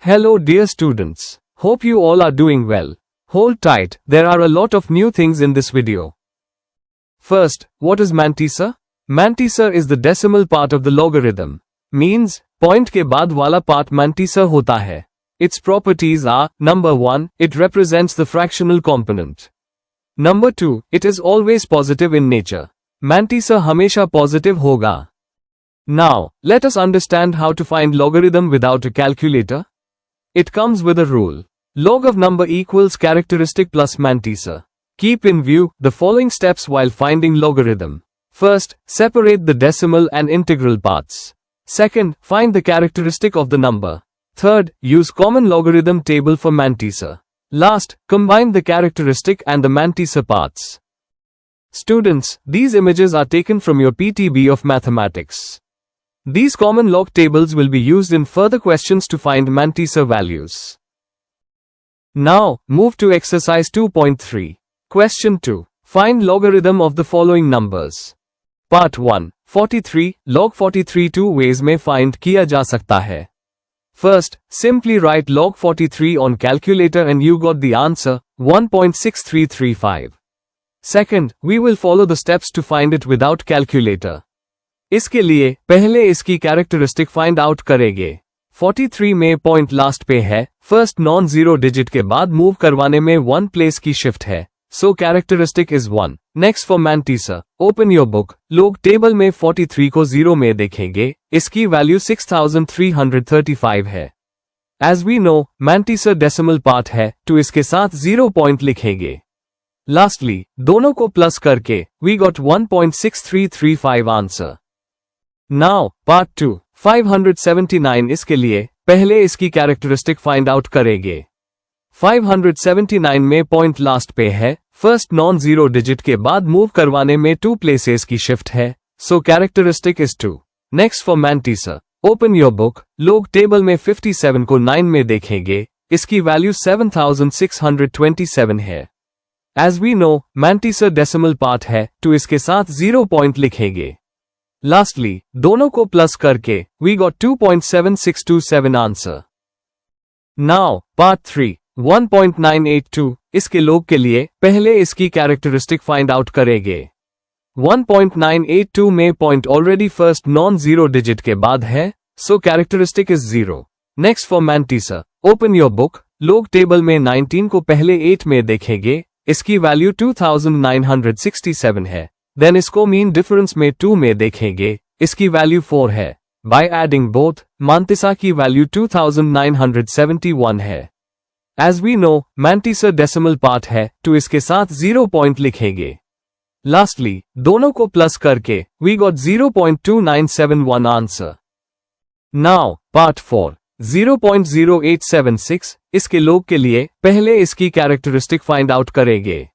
Hello dear students. Hope you all are doing well. Hold tight, there are a lot of new things in this video. First, what is mantissa? Mantissa is the decimal part of the logarithm. Means, point के बाद वाला part mantissa होता है. Its properties are, number 1, it represents the fractional component. Number 2, it is always positive in nature. Mantissa हमेशा positive होगा. Now, let us understand how to find logarithm without a calculator. It comes with a rule. Log of number equals characteristic plus mantissa. Keep in view the following steps while finding logarithm. First, separate the decimal and integral parts. Second, find the characteristic of the number. Third, use common logarithm table for mantissa. Last, combine the characteristic and the mantissa parts. Students, these images are taken from your PTB of mathematics. These common log tables will be used in further questions to find mantissa values. Now, move to exercise 2.3. Question 2. Find logarithm of the following numbers. Part 1. 43. Log 43 two ways में find किया जा सकता है. First, simply write log 43 on calculator and you got the answer, 1.6335. Second, we will follow the steps to find it without calculator. इसके लिए पहले इसकी characteristic find out करेंगे. 43 में पॉइंट लास्ट पे है, फर्स्ट नॉन जीरो डिजिट के बाद मूव करवाने में 1 प्लेस की शिफ्ट है, so characteristic is 1. Next for mantissa, open your book. Log table में 43 को 0 में देखेंगे, इसकी वैल्यू 6335 है. As we know, mantissa decimal part है, तो इसके साथ 0 पॉइंट लिखेंगे. लास्टली, दोनों को प्लस करके we got 1.6335 answer. Now part 2. 579. इसके लिए पहले इसकी कैरेक्टरिस्टिक फाइंड आउट करेंगे. 579 में पॉइंट लास्ट पे है, फर्स्ट नॉन जीरो डिजिट के बाद मूव करवाने में 2 प्लेसेस की शिफ्ट है, so characteristic is 2. Next for mantissa, open your book. Log table में 57 को 9 में देखेंगे, इसकी वैल्यू 7627 है. As we know, mantissa decimal part है, तो इसके साथ 0 पॉइंट लिखेंगे. लास्टली, दोनों को प्लस करके we got 2.7627 answer. Now part 3. 1.982. इसके लोग के लिए पहले इसकी कैरेक्टरिस्टिक फाइंड आउट करेंगे. 1.982 में point already first non zero digit के बाद है, so characteristic is 0. Next for mantissa, open your book. Log table में 19 को पहले 8 में देखेंगे, इसकी वैल्यू 2967 है. देन इसको मीन डिफरेंस में 2 में देखेंगे, इसकी वैल्यू 4 है. बाय एडिंग बोथ, mantissa की वैल्यू 2971 है. As we know, mantissa decimal part है, तो इसके साथ 0 पॉइंट लिखेंगे. लास्टली, दोनों को प्लस करके we got 0.2971 answer. Now part 4. 0.0876. इसके लोग के लिए पहले इसकी कैरेक्टरिस्टिक फाइंड आउट करेंगे.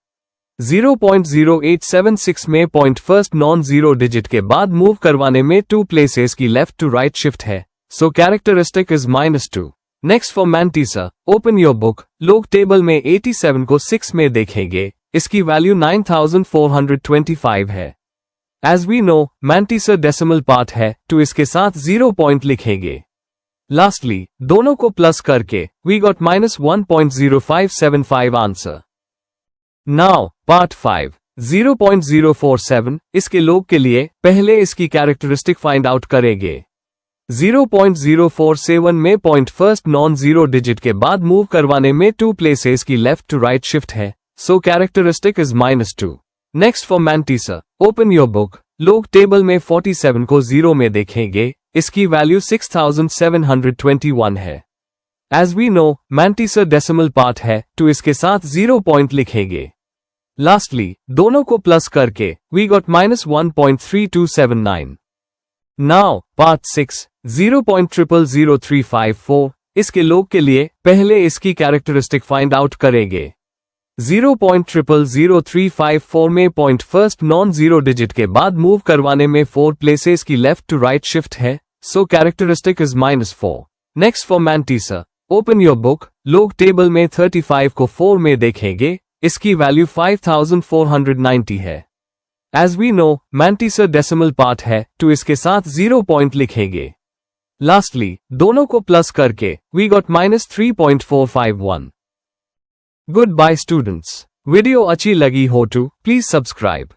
0.0876 में point first non zero digit के बाद मूव करवाने में 2 प्लेसेस की लेफ्ट टू राइट शिफ्ट है, so characteristic is -2. Next for mantissa, open your book. Log table में 87 को 6 में देखेंगे, इसकी वैल्यू 9425 है. As we know, mantissa decimal part है, तो इसके साथ 0 पॉइंट लिखेंगे. लास्टली, दोनों को प्लस करके we got -1.0575 answer. Now part 5. 0.047. इसके लोग के लिए पहले इसकी कैरेक्टरिस्टिक फाइंड आउट करेंगे. 0.047 में point first non zero digit के बाद मूव करवाने में 2 प्लेसेस की लेफ्ट टू राइट शिफ्ट है, so characteristic is -2. Next for mantissa, open your book. Log table में 47 को 0 में देखेंगे, इसकी वैल्यू 6721 है. As we know, mantissa decimal part है, तो इसके साथ 0 पॉइंट लिखेंगे. लास्टली, दोनों को प्लस करके वी गॉट -1.3279. Now part 6. 0.000354. इसके लोग के लिए पहले इसकी कैरेक्टरिस्टिक फाइंड आउट करेंगे. 0.000354 में point first non zero digit के बाद मूव करवाने में 4 प्लेसेस की लेफ्ट टू राइट शिफ्ट है, so characteristic is -4. Next for mantissa, open your book. Log table में 35 को 4 में देखेंगे, इसकी वैल्यू 5490 है. As we know, mantissa decimal part है, तो इसके साथ 0 पॉइंट लिखेंगे. Lastly, दोनों को प्लस करके we got -3.451. Goodbye students. Video अच्छी लगी हो तो प्लीज सब्सक्राइब.